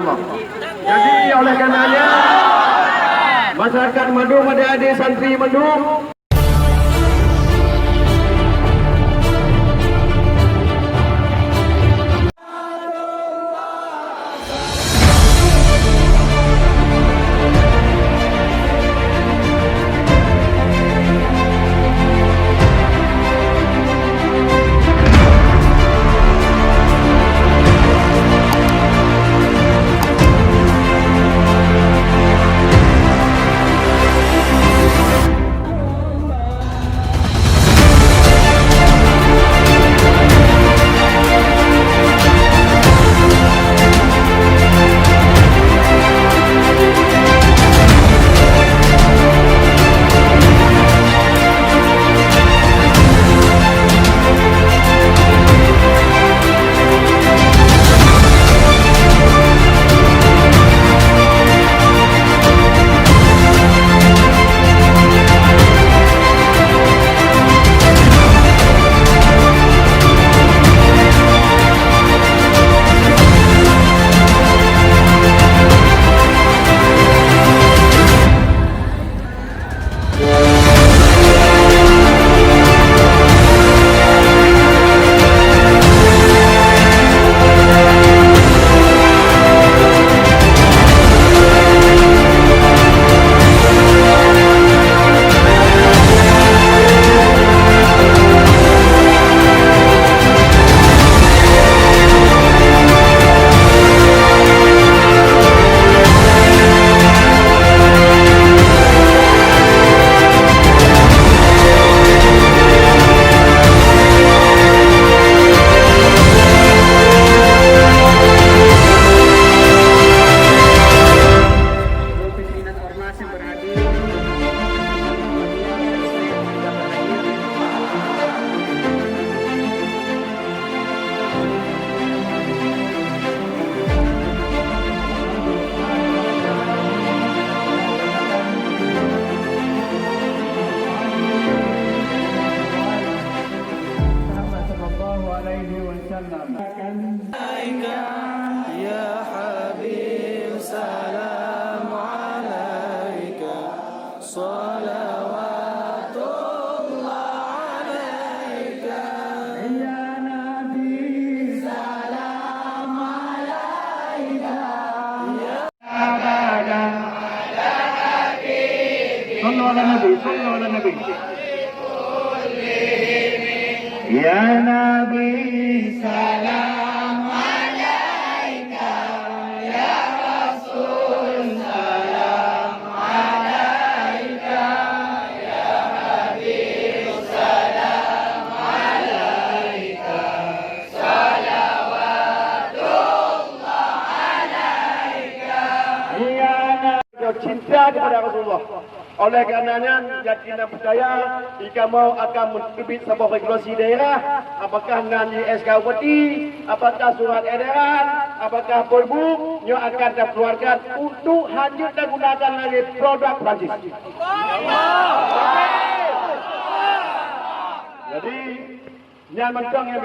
warahmatullahi. Jadi oleh karenanya masyarakat Mendung, adik-adik santri Mendung, sallu ala nabi, sallu ala nabi. Ya Nabi, salam alaika. Ya Rasul, salam alaika. Ya Habib, salam alaika. Salawatullah alaika. Ya Nabi, cinta kepada Rasulullah. Oleh karenanya, yakin dan percaya jika mau akan menerbit sebuah regulasi daerah, apakah dengan SK Bupati, apakah surat edaran, apakah polbuk yang akan dikeluarkan untuk hanya dan gunakan lagi produk Perancis. Jadi, yang mentang yang bisa